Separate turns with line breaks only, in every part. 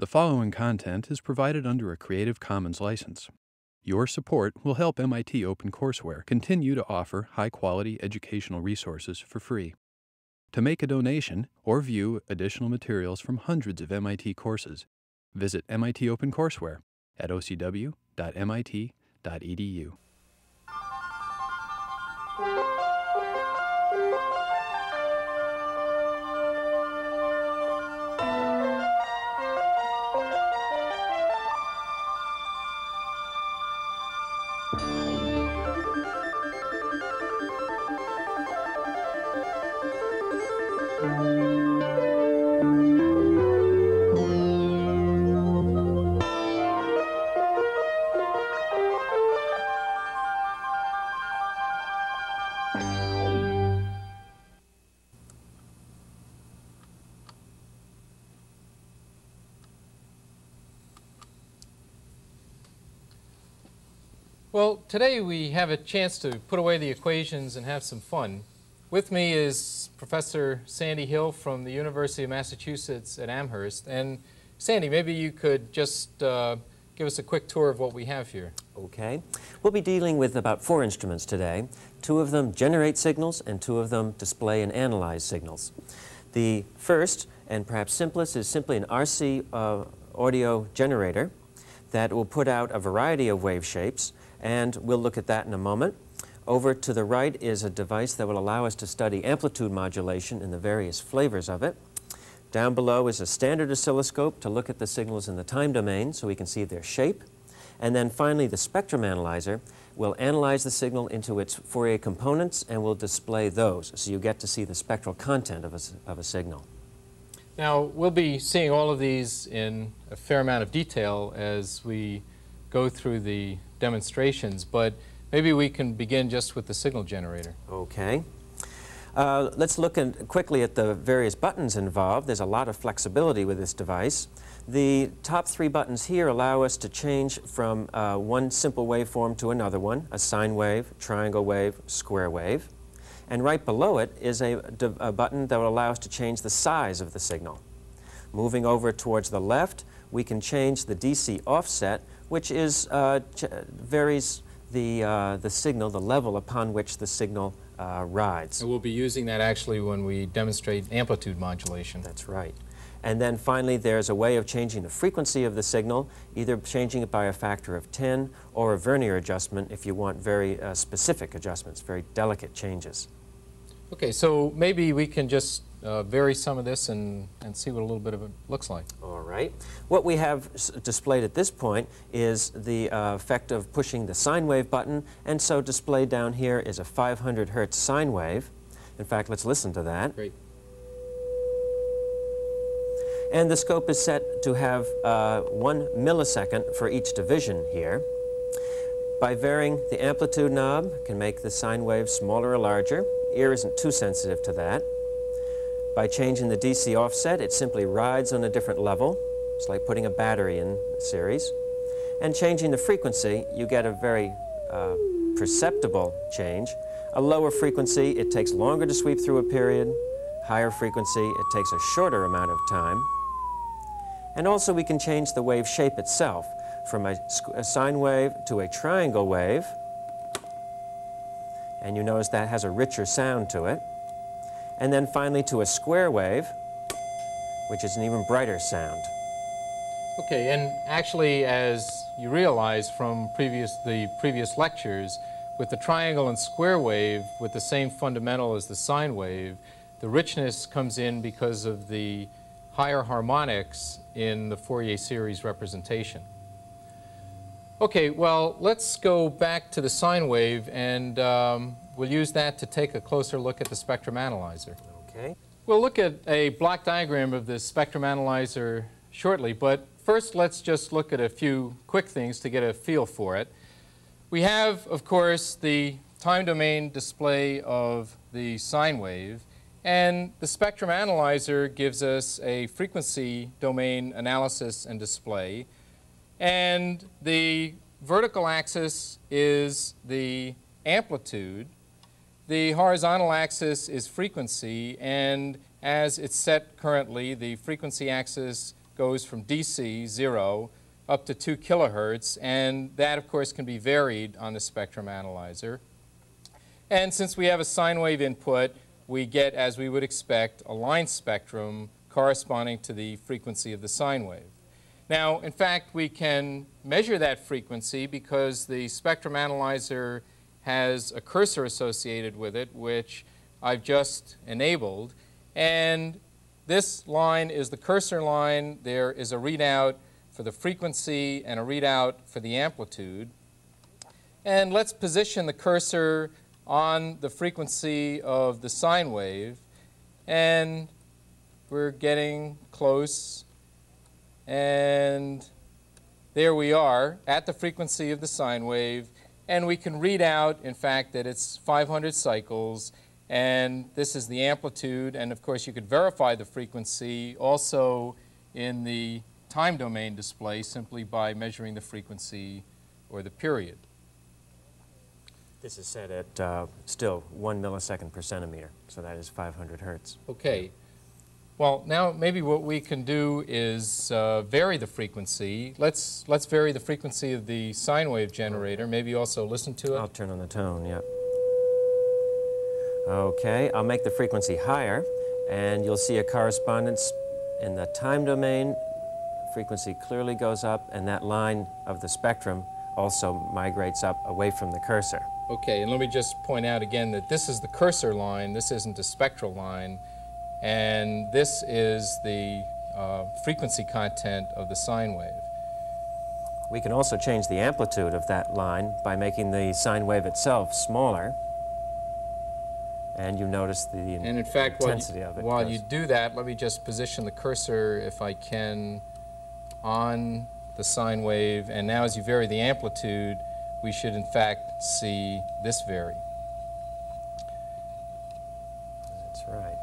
The following content is provided under a Creative Commons license. Your support will help MIT OpenCourseware continue to offer high-quality educational resources for free. To make a donation or view additional materials from hundreds of MIT courses, visit MIT OpenCourseware at ocw.mit.edu.
Well, today we have a chance to put away the equations and have some fun. With me is Professor Sandy Hill from the University of Massachusetts at Amherst. And Sandy, maybe you could just give us a quick tour of what we have here.
Okay. We'll be dealing with about 4 instruments today. 2 of them generate signals and 2 of them display and analyze signals. The first, and perhaps simplest, is simply an RC audio generator that will put out a variety of wave shapes, and we'll look at that in a moment. Over to the right is a device that will allow us to study amplitude modulation and the various flavors of it. Down below is a standard oscilloscope to look at the signals in the time domain so we can see their shape. And then finally, the spectrum analyzer will analyze the signal into its Fourier components and will display those, so you get to see the spectral content of a signal.
Now, we'll be seeing all of these in a fair amount of detail as we go through the demonstrations, but maybe we can begin just with the signal generator.
Okay. Let's look quickly at the various buttons involved. There's a lot of flexibility with this device. The top 3 buttons here allow us to change from one simple waveform to another one, a sine wave, triangle wave, square wave. And right below it is a button that will allow us to change the size of the signal. Moving over towards the left, we can change the DC offset, which is varies the signal, the level upon which the signal rides.
And we'll be using that actually when we demonstrate amplitude modulation.
That's right. And then finally, there's a way of changing the frequency of the signal, either changing it by a factor of 10 or a vernier adjustment if you want very specific adjustments, very delicate changes.
Okay, so maybe we can just vary some of this and see what a little bit of it looks like.
All right. What we have displayed at this point is the effect of pushing the sine wave button, and so displayed down here is a 500 hertz sine wave. In fact, let's listen to that.
Great.
And the scope is set to have 1 millisecond for each division here. By varying the amplitude knob, can make the sine wave smaller or larger. Ear isn't too sensitive to that. By changing the DC offset, it simply rides on a different level. It's like putting a battery in series. And changing the frequency, you get a very perceptible change. A lower frequency, it takes longer to sweep through a period. Higher frequency, it takes a shorter amount of time. And also we can change the wave shape itself from a sine wave to a triangle wave. And you notice that has a richer sound to it. And then finally to a square wave, which is an even brighter sound.
Okay, and actually, as you realize from the previous lectures, with the triangle and square wave with the same fundamental as the sine wave, the richness comes in because of the higher harmonics in the Fourier series representation. Okay, well, let's go back to the sine wave, and we'll use that to take a closer look at the spectrum analyzer.
Okay.
We'll look at a block diagram of the spectrum analyzer shortly, but first let's just look at a few quick things to get a feel for it. We have, of course, the time domain display of the sine wave, and the spectrum analyzer gives us a frequency domain analysis and display. And the vertical axis is the amplitude. The horizontal axis is frequency, and as it's set currently, the frequency axis goes from DC, 0, up to 2 kilohertz, and that, of course, can be varied on the spectrum analyzer. And since we have a sine wave input, we get, as we would expect, a line spectrum corresponding to the frequency of the sine wave. Now, in fact, we can measure that frequency because the spectrum analyzer has a cursor associated with it, which I've just enabled. And this line is the cursor line. There is a readout for the frequency and a readout for the amplitude. And let's position the cursor on the frequency of the sine wave. And we're getting close. And there we are at the frequency of the sine wave. And we can read out, in fact, that it's 500 cycles. And this is the amplitude. And of course, you could verify the frequency also in the time domain display simply by measuring the frequency or the period.
This is set at still 1 millisecond per centimeter, so that is 500 hertz.
Okay. Well, now maybe what we can do is vary the frequency. Let's vary the frequency of the sine wave generator. Maybe also listen to it.
I'll turn on the tone, yeah. Okay, I'll make the frequency higher, and you'll see a correspondence in the time domain. Frequency clearly goes up, and that line of the spectrum also migrates up away from the cursor.
Okay, and let me just point out again that this is the cursor line. This isn't a spectral line. And this is the frequency content of the sine wave.
We can also change the amplitude of that line by making the sine wave itself smaller. And you notice the intensity of it.
While you do that, let me just position the cursor, if I can, on the sine wave. And now as you vary the amplitude, we should in fact see this vary.
That's right.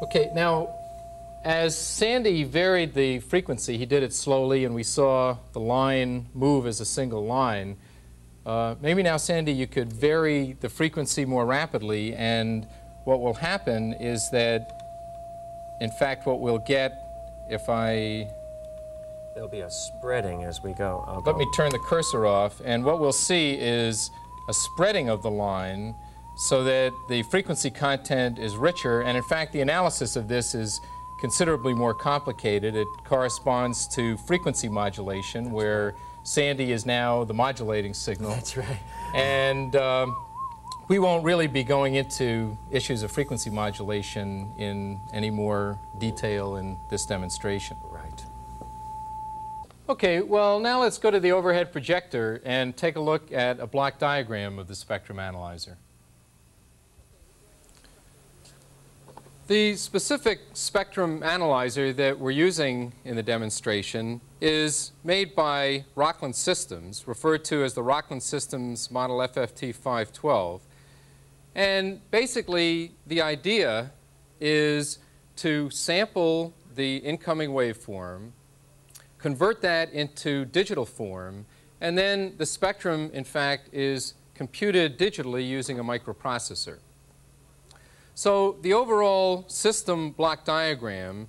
Okay, now as Sandy varied the frequency, he did it slowly and we saw the line move as a single line. Maybe now, Sandy, you could vary the frequency more rapidly, and what will happen is that, in fact, what we'll get if
There'll be a spreading as we go.
Let me turn the cursor off, and what we'll see is a spreading of the line so that the frequency content is richer, and in fact, the analysis of this is considerably more complicated. It corresponds to frequency modulation, where Sandy is now the modulating signal.
That's right.
And we won't really be going into issues of frequency modulation in any more detail in this demonstration.
Right.
Okay, well, now let's go to the overhead projector and take a look at a block diagram of the spectrum analyzer. The specific spectrum analyzer that we're using in the demonstration is made by Rockland Systems, referred to as the Rockland Systems Model FFT512. And basically, the idea is to sample the incoming waveform, convert that into digital form, and then the spectrum, in fact, is computed digitally using a microprocessor. So the overall system block diagram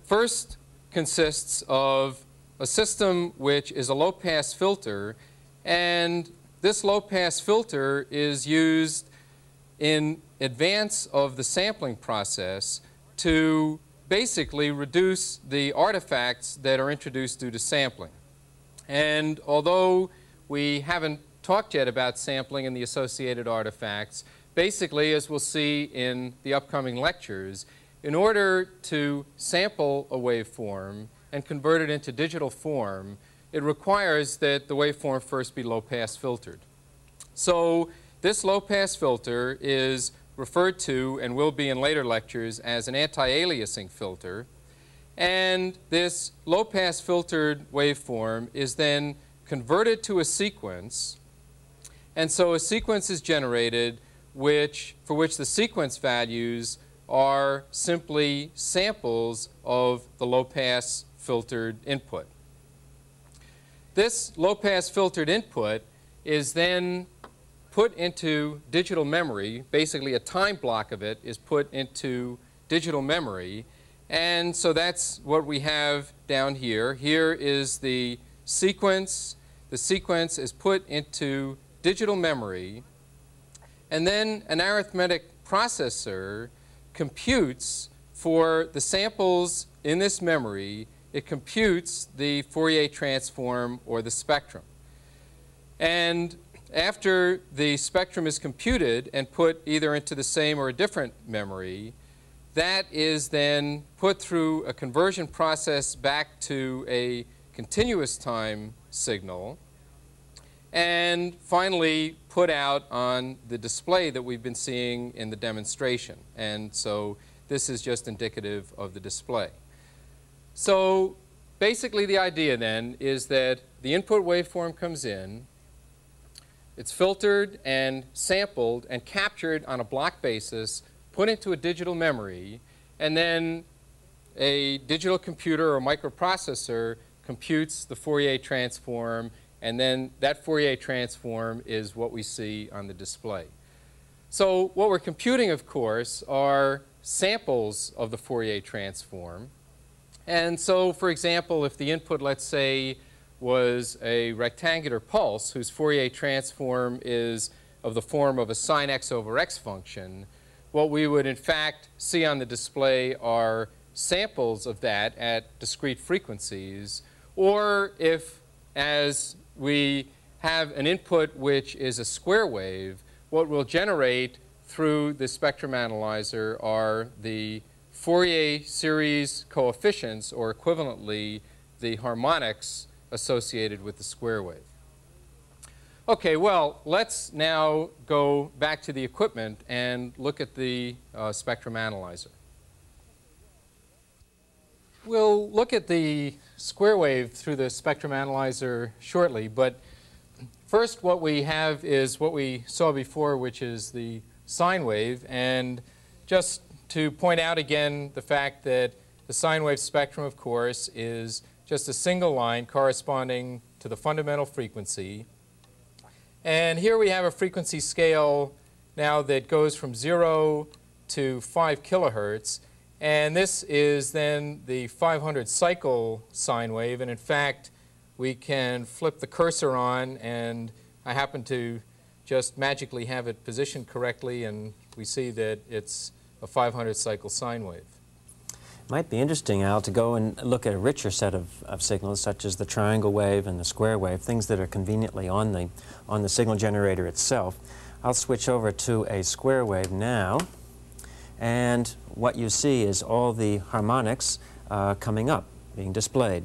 first consists of a system which is a low-pass filter, and this low-pass filter is used in advance of the sampling process to basically reduce the artifacts that are introduced due to sampling. And although we haven't talked yet about sampling and the associated artifacts, basically, as we'll see in the upcoming lectures, in order to sample a waveform and convert it into digital form, it requires that the waveform first be low-pass filtered. So this low-pass filter is referred to, and will be in later lectures, as an anti-aliasing filter. And this low-pass filtered waveform is then converted to a sequence. And so a sequence is generated for which the sequence values are simply samples of the low-pass filtered input. This low-pass filtered input is then put into digital memory. Basically, a time block of it is put into digital memory, And so that's what we have down here. Here is the sequence. The sequence is put into digital memory, and then an arithmetic processor computes for the samples in this memory. It computes the Fourier transform or the spectrum. And after the spectrum is computed and put either into the same or a different memory, that is then put through a conversion process back to a continuous time signal, and finally put out on the display that we've been seeing in the demonstration. And so this is just indicative of the display. So basically the idea then is that the input waveform comes in, it's filtered and sampled and captured on a block basis, put into a digital memory, and then a digital computer or microprocessor computes the Fourier transform, and then that Fourier transform is what we see on the display. So what we're computing, of course, are samples of the Fourier transform. And so, for example, if the input, let's say, was a rectangular pulse whose Fourier transform is of the form of a sine x over x function, what we would in fact see on the display are samples of that at discrete frequencies. Or if, as we have an input which is a square wave, what we'll generate through the spectrum analyzer are the Fourier series coefficients, or equivalently, the harmonics associated with the square wave. Okay, well, let's now go back to the equipment and look at the spectrum analyzer. We'll look at the square wave through the spectrum analyzer shortly, but first what we have is what we saw before, which is the sine wave. And just to point out again the fact that the sine wave spectrum, of course, is just a single line corresponding to the fundamental frequency. And here we have a frequency scale now that goes from 0 to 5 kilohertz. And this is then the 500 cycle sine wave. And in fact, we can flip the cursor on, and I happen to just magically have it positioned correctly, and we see that it's a 500 cycle sine wave.
Might be interesting, Al, to go and look at a richer set of signals, such as the triangle wave and the square wave, things that are conveniently on the signal generator itself. I'll switch over to a square wave now, and what you see is all the harmonics coming up, being displayed.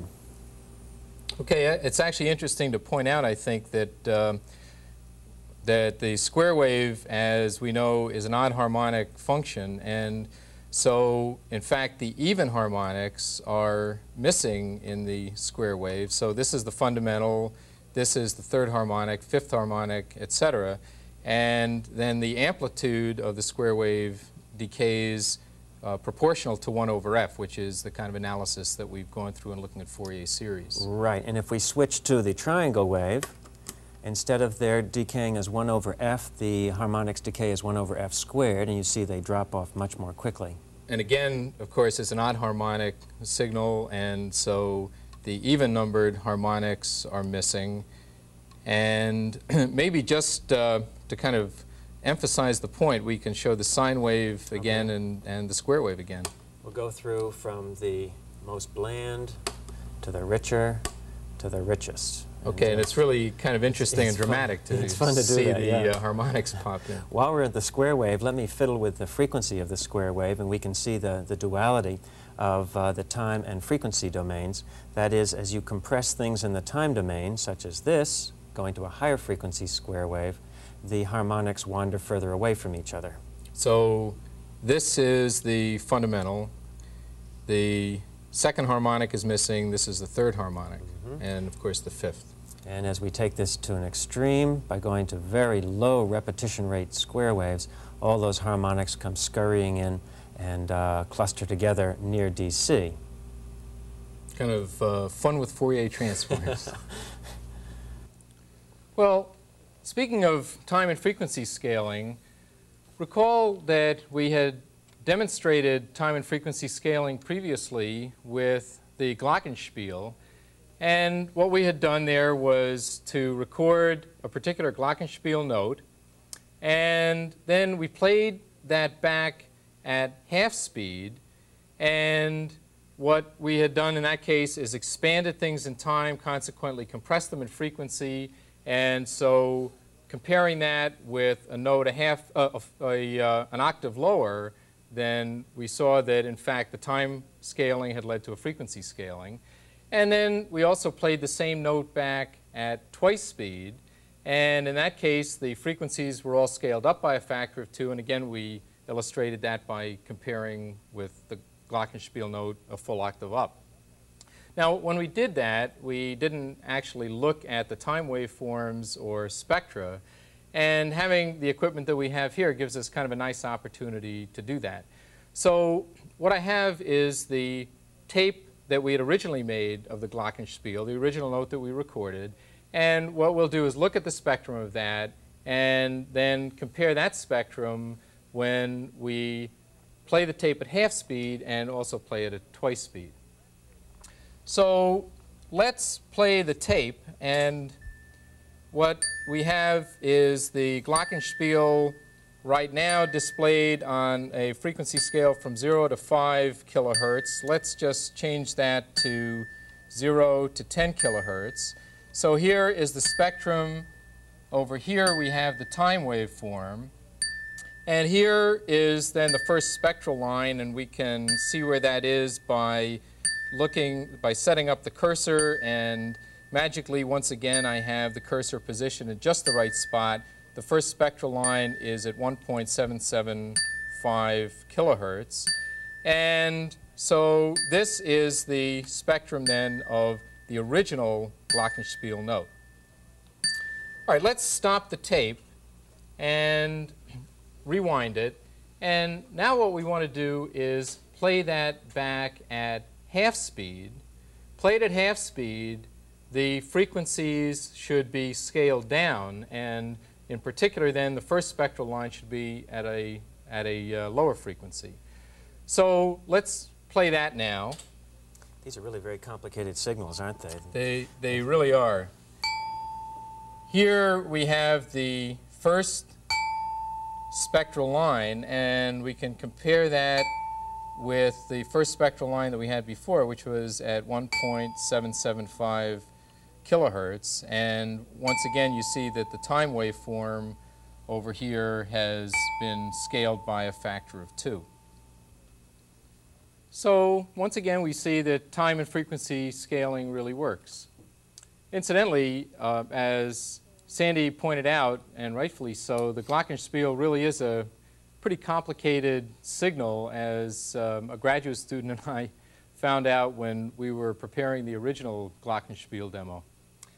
Okay, it's actually interesting to point out, I think, that that the square wave, as we know, is an odd harmonic function, and so, in fact, the even harmonics are missing in the square wave. So this is the fundamental, this is the third harmonic, fifth harmonic, etc. And then the amplitude of the square wave decays proportional to 1 over f, which is the kind of analysis that we've gone through in looking at Fourier series.
Right, and if we switch to the triangle wave, instead of their decaying as 1 over f, the harmonics decay as 1 over f squared, and you see they drop off much more quickly.
And again, of course, it's an odd harmonic signal, and so the even-numbered harmonics are missing. And maybe just to kind of emphasize the point, we can show the sine wave again and the square wave again.
We'll go through from the most bland to the richer to the richest.
Okay, and it's really kind of interesting and dramatic to see the harmonics pop in.
While we're at the square wave, let me fiddle with the frequency of the square wave, and we can see the duality of the time and frequency domains. That is, as you compress things in the time domain, such as this, going to a higher frequency square wave, the harmonics wander further away from each other.
So this is the fundamental. The second harmonic is missing. This is the third harmonic, and of course the fifth.
And as we take this to an extreme, by going to very low repetition rate square waves, all those harmonics come scurrying in and cluster together near DC.
Kind of fun with Fourier transforms. Well, speaking of time and frequency scaling, recall that we had demonstrated time and frequency scaling previously with the glockenspiel. And what we had done there was to record a particular glockenspiel note, and then we played that back at half speed. And what we had done in that case is expanded things in time, consequently compressed them in frequency. And so comparing that with a note an octave lower, then we saw that, in fact, the time scaling had led to a frequency scaling. And then we also played the same note back at twice speed. And in that case, the frequencies were all scaled up by a factor of 2. And again, we illustrated that by comparing with the glockenspiel note a full octave up. Now, when we did that, we didn't actually look at the time waveforms or spectra. And having the equipment that we have here gives us kind of a nice opportunity to do that. So what I have is the tape that we had originally made of the glockenspiel, the original note that we recorded. And what we'll do is look at the spectrum of that and then compare that spectrum when we play the tape at half speed and also play it at twice speed. So let's play the tape, and what we have is the glockenspiel right now displayed on a frequency scale from 0 to 5 kilohertz. Let's just change that to 0 to 10 kilohertz. So here is the spectrum. Over here we have the time waveform. And here is then the first spectral line, and we can see where that is by setting up the cursor, and magically, once again, I have the cursor positioned in just the right spot. The first spectral line is at 1.775 kilohertz. And so this is the spectrum then of the original glockenspiel note. All right, let's stop the tape and rewind it. And now what we want to do is play that back at half speed. Played at half speed, the frequencies should be scaled down, and in particular then the first spectral line should be at a lower frequency. So let's play that now.
These are really very complicated signals, aren't they?
They really are. Here we have the first spectral line, and we can compare that with the first spectral line that we had before, which was at 1.775 kilohertz. And once again, you see that the time waveform over here has been scaled by a factor of 2. So once again, we see that time and frequency scaling really works. Incidentally, as Sandy pointed out, and rightfully so, the glockenspiel really is a pretty complicated signal, as a graduate student and I found out when we were preparing the original glockenspiel demo.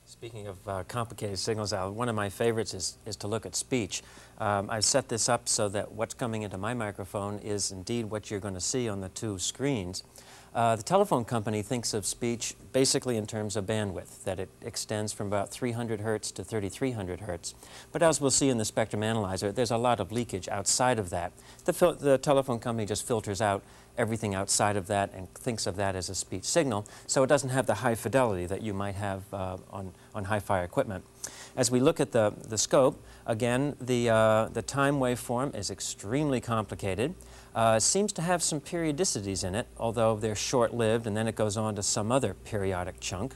Speaking of complicated signals, Al, one of my favorites is to look at speech. I've set this up so that what's coming into my microphone is indeed what you're going to see on the two screens. The telephone company thinks of speech basically in terms of bandwidth, that it extends from about 300 hertz to 3,300 hertz. But as we'll see in the spectrum analyzer, there's a lot of leakage outside of that. The telephone company just filters out everything outside of that and thinks of that as a speech signal, so it doesn't have the high fidelity that you might have on hi-fi equipment. As we look at the scope, again, the time waveform is extremely complicated. Seems to have some periodicities in it, although they're short-lived, and then it goes on to some other periodic chunk.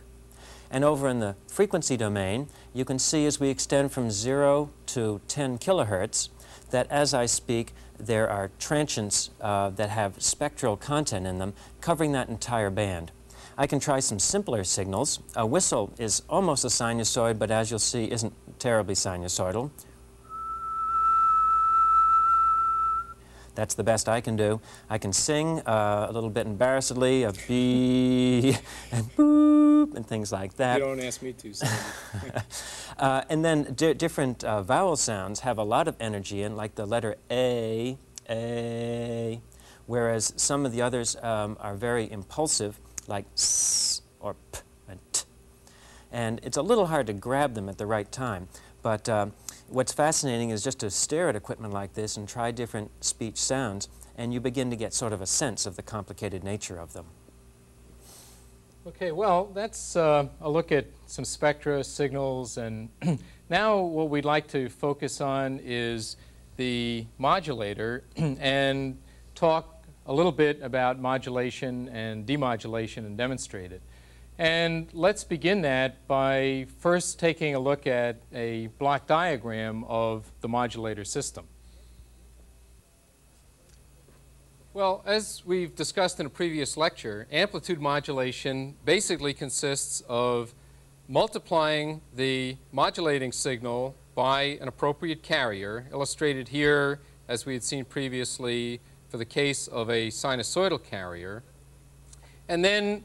And over in the frequency domain, you can see as we extend from 0 to 10 kilohertz that as I speak, there are transients that have spectral content in them covering that entire band. I can try some simpler signals. A whistle is almost a sinusoid, but as you'll see, isn't terribly sinusoidal. That's the best I can do. I can sing a little bit embarrassedly, a bee and boop and things like that.
You don't ask me to sing.
And then different vowel sounds have a lot of energy in, like the letter A, whereas some of the others are very impulsive, like S or P and T. And it's a little hard to grab them at the right time. But what's fascinating is just to stare at equipment like this and try different speech sounds, and you begin to get sort of a sense of the complicated nature of them.
Okay, well, that's a look at some spectra, signals, and now what we'd like to focus on is the modulator and talk a little bit about modulation and demodulation and demonstrate it. And let's begin that by first taking a look at a block diagram of the modulator system. Well, as we've discussed in a previous lecture, amplitude modulation basically consists of multiplying the modulating signal by an appropriate carrier, illustrated here, as we had seen previously, for the case of a sinusoidal carrier, and then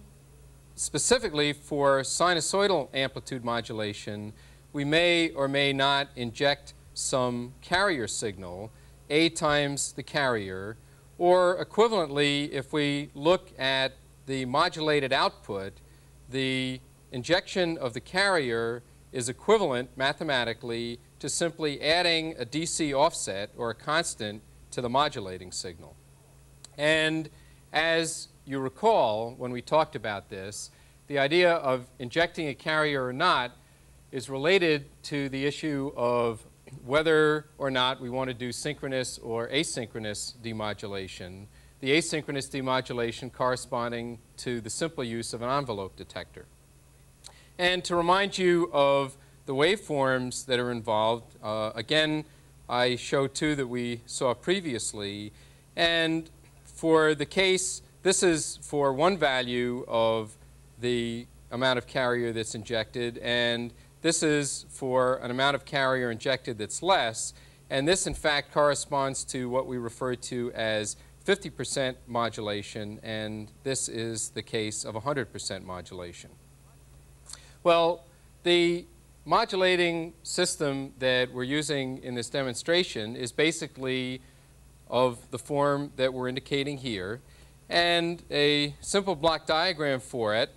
specifically for sinusoidal amplitude modulation, we may or may not inject some carrier signal, A times the carrier, or equivalently, if we look at the modulated output, the injection of the carrier is equivalent mathematically to simply adding a DC offset or a constant to the modulating signal. And as you recall, when we talked about this, the idea of injecting a carrier or not is related to the issue of whether or not we want to do synchronous or asynchronous demodulation, the asynchronous demodulation corresponding to the simple use of an envelope detector. And to remind you of the waveforms that are involved, again, I showed two that we saw previously. And for the case, this is for one value of the amount of carrier that's injected, and this is for an amount of carrier injected that's less. And this, in fact, corresponds to what we refer to as 50% modulation, and this is the case of 100% modulation. Well, the modulating system that we're using in this demonstration is basically of the form that we're indicating here. And a simple block diagram for it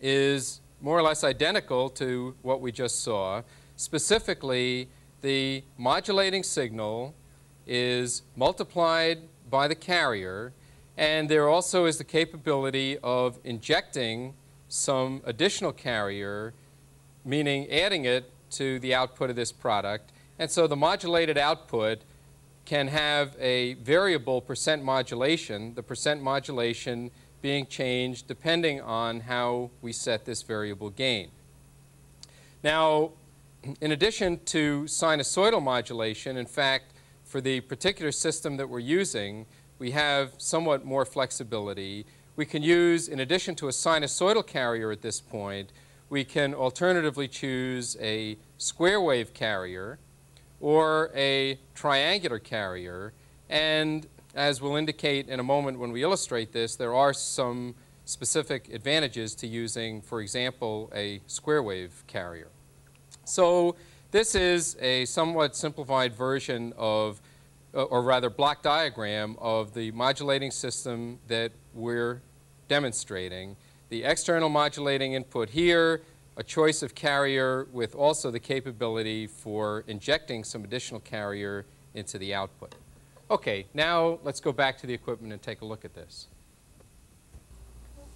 is more or less identical to what we just saw. Specifically, the modulating signal is multiplied by the carrier, and there also is the capability of injecting some additional carrier, meaning adding it to the output of this product. And so the modulated output can have a variable percent modulation, the percent modulation being changed depending on how we set this variable gain. Now, in addition to sinusoidal modulation, in fact, for the particular system that we're using, we have somewhat more flexibility. We can use, in addition to a sinusoidal carrier at this point, we can alternatively choose a square wave carrier or a triangular carrier. And as we'll indicate in a moment when we illustrate this, there are some specific advantages to using, for example, a square wave carrier. So this is a somewhat simplified version of, or rather block diagram of the modulating system that we're demonstrating. The external modulating input here, a choice of carrier with also the capability for injecting some additional carrier into the output. Okay, now let's go back to the equipment and take a look at this.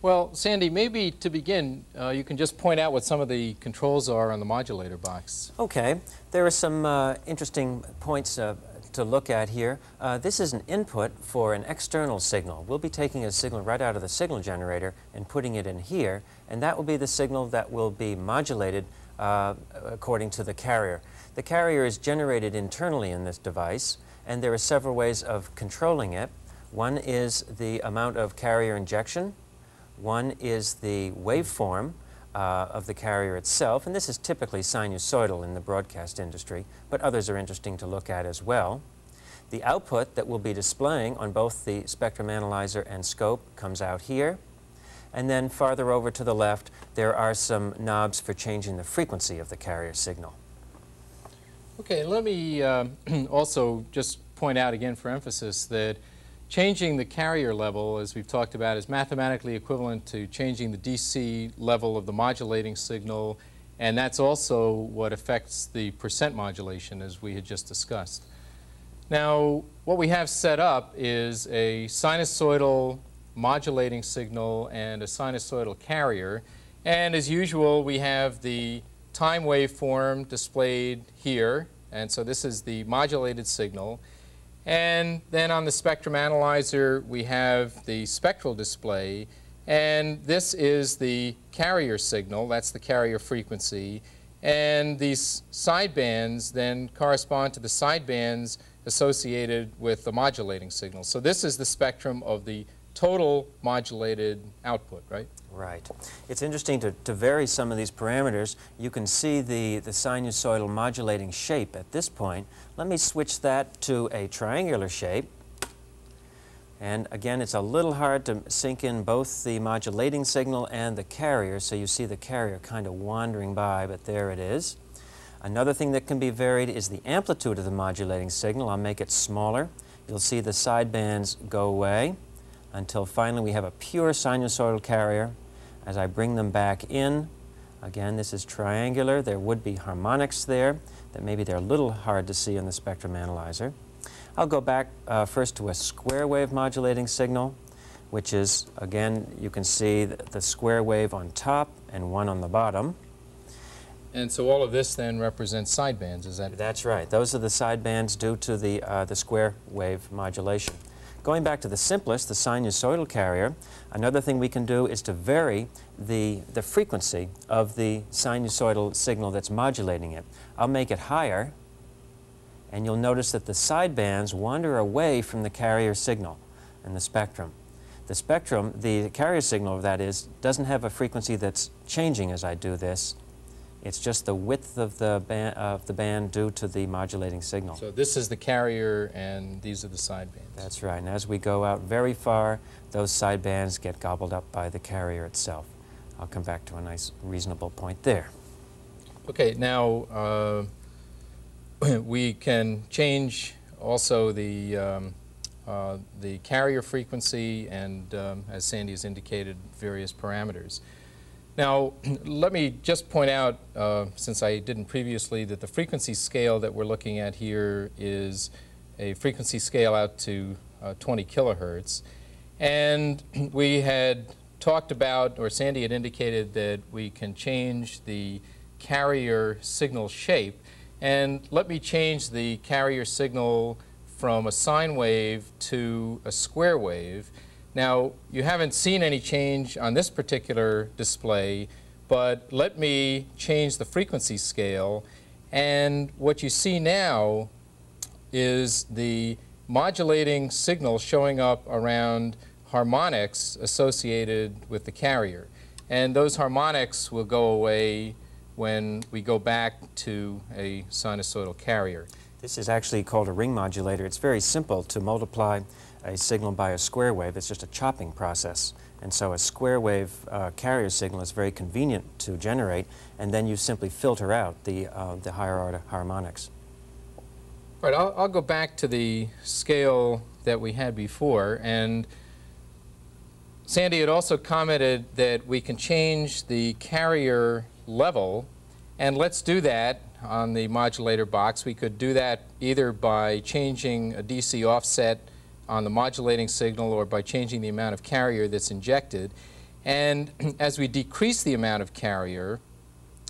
Well, Sandy, maybe to begin, you can just point out what some of the controls are on the modulator box.
Okay, there are some interesting points to look at here. This is an input for an external signal. We'll be taking a signal right out of the signal generator and putting it in here, and that will be the signal that will be modulated according to the carrier. The carrier is generated internally in this device, and there are several ways of controlling it. One is the amount of carrier injection. One is the waveform of the carrier itself, and this is typically sinusoidal in the broadcast industry, but others are interesting to look at as well. The output that we'll be displaying on both the spectrum analyzer and scope comes out here. And then farther over to the left, there are some knobs for changing the frequency of the carrier signal.
Okay, let me also just point out again for emphasis that changing the carrier level, as we've talked about, is mathematically equivalent to changing the DC level of the modulating signal And that's also what affects the percent modulation, as we had just discussed. Now, what we have set up is a sinusoidal modulating signal and a sinusoidal carrier. And as usual, we have the time waveform displayed here. And so this is the modulated signal. And then on the spectrum analyzer, we have the spectral display. And this is the carrier signal. That's the carrier frequency. And these sidebands then correspond to the sidebands associated with the modulating signal. So this is the spectrum of the total modulated output, right?
Right. It's interesting to vary some of these parameters. You can see the sinusoidal modulating shape at this point. Let me switch that to a triangular shape. And again, it's a little hard to sync in both the modulating signal and the carrier, so you see the carrier kind of wandering by, but there it is. Another thing that can be varied is the amplitude of the modulating signal. I'll make it smaller. You'll see the sidebands go away until finally we have a pure sinusoidal carrier. As I bring them back in, again, this is triangular. There would be harmonics there that maybe they're a little hard to see in the spectrum analyzer. I'll go back first to a square wave modulating signal, which is, again, you can see the square wave on top and one on the bottom.
And so all of this then represents sidebands, is that?
That's right. Those are the sidebands due to the square wave modulation. Going back to the simplest, the sinusoidal carrier, another thing we can do is to vary the frequency of the sinusoidal signal that's modulating it. I'll make it higher, and you'll notice that the sidebands wander away from the carrier signal in the spectrum. The spectrum, the carrier signal, that is, doesn't have a frequency that's changing as I do this. It's just the width of the band due to the modulating signal.
So this is the carrier, and these are the sidebands.
That's right. And as we go out very far, those sidebands get gobbled up by the carrier itself. I'll come back to a nice, reasonable point there.
Okay, now we can change also the carrier frequency and, as Sandy has indicated, various parameters. Now, let me just point out, since I didn't previously, that the frequency scale that we're looking at here is a frequency scale out to 20 kilohertz. And we had talked about, or Sandy had indicated, that we can change the carrier signal shape. And let me change the carrier signal from a sine wave to a square wave. Now, you haven't seen any change on this particular display, but let me change the frequency scale. And what you see now is the modulating signal showing up around harmonics associated with the carrier. And those harmonics will go away when we go back to a sinusoidal carrier.
This is actually called a ring modulator. It's very simple to multiply a signal by a square wave. It's just a chopping process. And so a square wave carrier signal is very convenient to generate, and then you simply filter out the higher order harmonics.
All right, I'll go back to the scale that we had before. And Sandy had also commented that we can change the carrier level, and let's do that on the modulator box. We could do that either by changing a DC offset on the modulating signal or by changing the amount of carrier that's injected. And as we decrease the amount of carrier,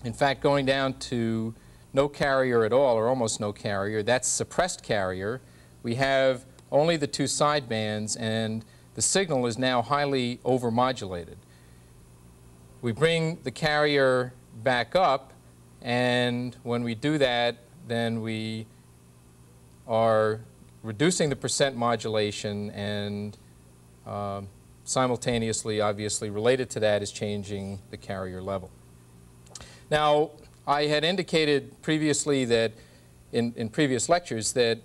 in fact going down to no carrier at all or almost no carrier, that's suppressed carrier. We have only the two sidebands, and the signal is now highly overmodulated. We bring the carrier back up, and when we do that, then we are reducing the percent modulation, and simultaneously, obviously, related to that is changing the carrier level. Now, I had indicated previously that, in previous lectures, that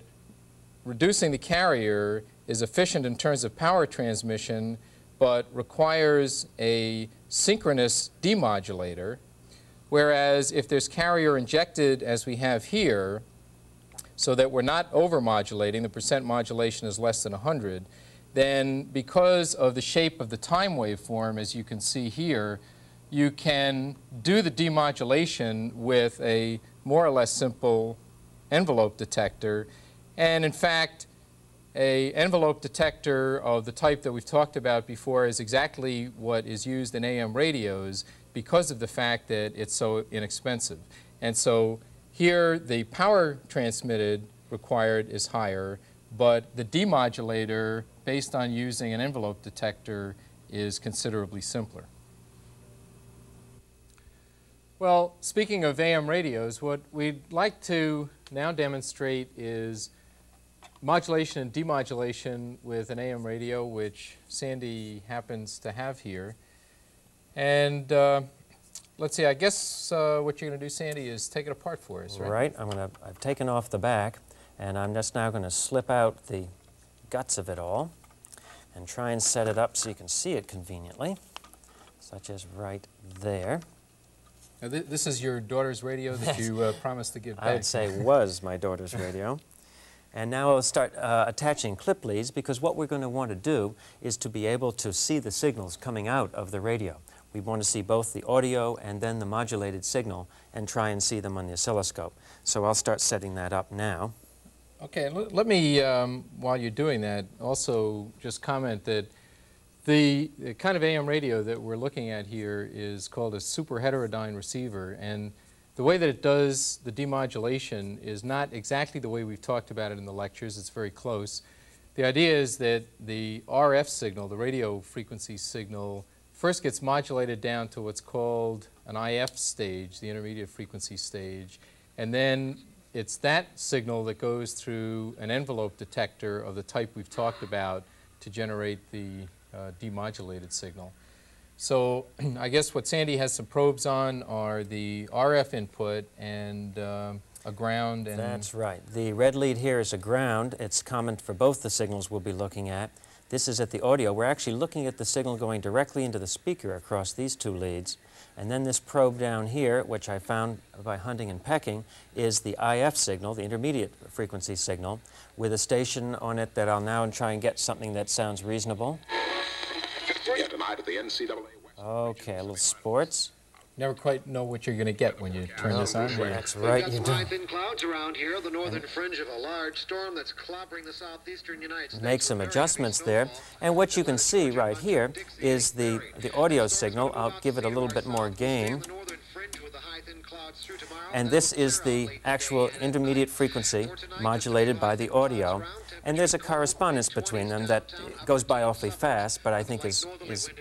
reducing the carrier is efficient in terms of power transmission, but requires a synchronous demodulator, whereas if there's carrier injected, as we have here, so that we're not overmodulating, the percent modulation is less than 100, then because of the shape of the time waveform, as you can see here, you can do the demodulation with a more or less simple envelope detector. And in fact, an envelope detector of the type that we've talked about before is exactly what is used in AM radios because of the fact that it's so inexpensive. And so here the power transmitted required is higher, but the demodulator based on using an envelope detector is considerably simpler. Well, speaking of AM radios, what we'd like to now demonstrate is modulation and demodulation with an AM radio, which Sandy happens to have here. And let's see, I guess what you're going to do, Sandy, is take it apart for us, right?
Right. I've taken off the back, and I'm just now going to slip out the guts of it all and try and set it up so you can see it conveniently, such as right there.
Now, this is your daughter's radio that you promised to give back.
I would say was my daughter's radio. And now I'll start attaching clip leads, because what we're going to want to do is to be able to see the signals coming out of the radio. We want to see both the audio and then the modulated signal and try and see them on the oscilloscope. So I'll start setting that up now.
Okay, let me, while you're doing that, also just comment that the kind of AM radio that we're looking at here is called a super heterodyne receiver, and the way that it does the demodulation is not exactly the way we've talked about it in the lectures. It's very close. The idea is that the RF signal, the radio frequency signal, first gets modulated down to what's called an IF stage, the intermediate frequency stage, and then it's that signal that goes through an envelope detector of the type we've talked about to generate the demodulated signal. So I guess what Sandy has some probes on are the RF input and a ground. And
that's right. The red lead here is a ground. It's common for both the signals we'll be looking at. This is at the audio. We're actually looking at the signal going directly into the speaker across these two leads. And then this probe down here, which I found by hunting and pecking, is the IF signal, the intermediate frequency signal, with a station on it that I'll now try and get something that sounds reasonable. Okay, a little sports.
Never quite know what you're going to get when you turn this on.
That's right, you do.
Thin clouds around here, the northern fringe of a large storm that's clobbering the southeastern United States.
Make some adjustments there. And what you can see right here is the audio signal. I'll give it a little bit more gain. And this is the actual intermediate frequency modulated by the audio. And there's a correspondence between them that goes by awfully fast, but I think is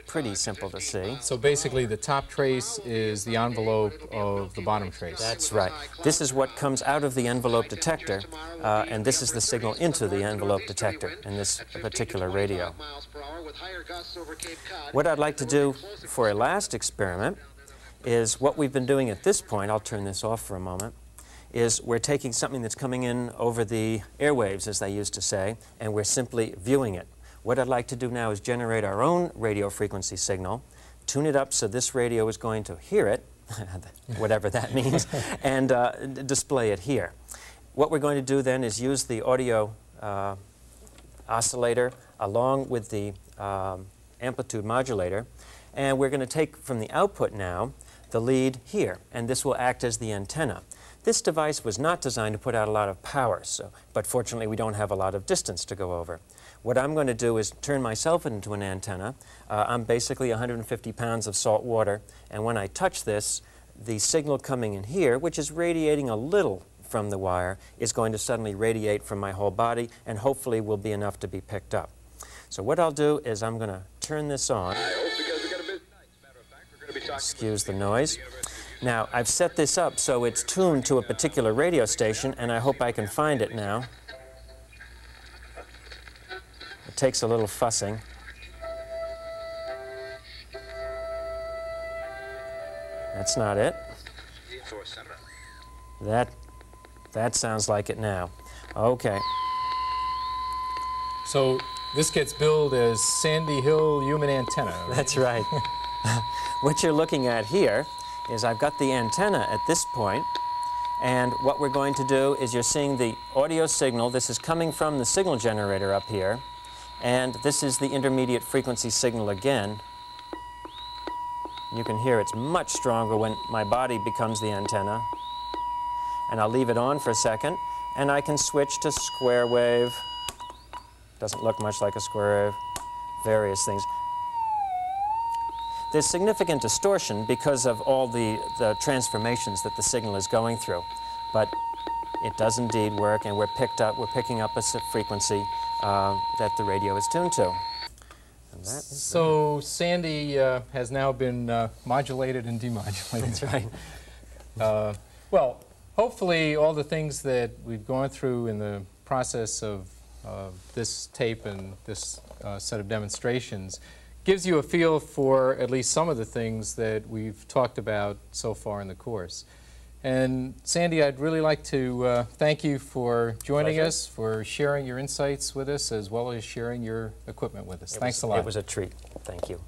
pretty simple to see.
So basically the top trace is the envelope of the bottom trace.
That's right. This is what comes out of the envelope detector, and this is the signal into the envelope detector in this particular radio. What I'd like to do for a last experiment is what we've been doing at this point. I'll turn this off for a moment. Is we're taking something that's coming in over the airwaves, as they used to say, and we're simply viewing it. What I'd like to do now is generate our own radio frequency signal, tune it up so this radio is going to hear it, whatever that means, and display it here. What we're going to do then is use the audio oscillator along with the amplitude modulator, and we're going to take from the output now the lead here, and this will act as the antenna. This device was not designed to put out a lot of power, but fortunately we don't have a lot of distance to go over. What I'm going to do is turn myself into an antenna. I'm basically 150 pounds of salt water, and when I touch this, the signal coming in here, which is radiating a little from the wire, is going to suddenly radiate from my whole body and hopefully will be enough to be picked up. So what I'll do is I'm going to turn this on. Excuse the noise. Now, I've set this up so it's tuned to a particular radio station, and I hope I can find it now. It takes a little fussing. That's not it. That sounds like it now. Okay.
So this gets billed as Sandy Hill Human Antenna. Right?
That's right. What you're looking at here is I've got the antenna at this point, and what we're going to do is you're seeing the audio signal. This is coming from the signal generator up here, and this is the intermediate frequency signal again. You can hear it's much stronger when my body becomes the antenna. And I'll leave it on for a second, and I can switch to square wave. Doesn't look much like a square wave. Various things. There's significant distortion because of all the transformations that the signal is going through. But it does indeed work, and we're picking up a frequency that the radio is tuned to. And that is
so Sandy has now been modulated and demodulated.
That's right.
Well, hopefully all the things that we've gone through in the process of this tape and this set of demonstrations gives you a feel for at least some of the things that we've talked about so far in the course. And Sandy, I'd really like to thank you for joining us, for sharing your insights with us, as well as sharing your equipment with us. Thanks a lot.
It was a treat. Thank you.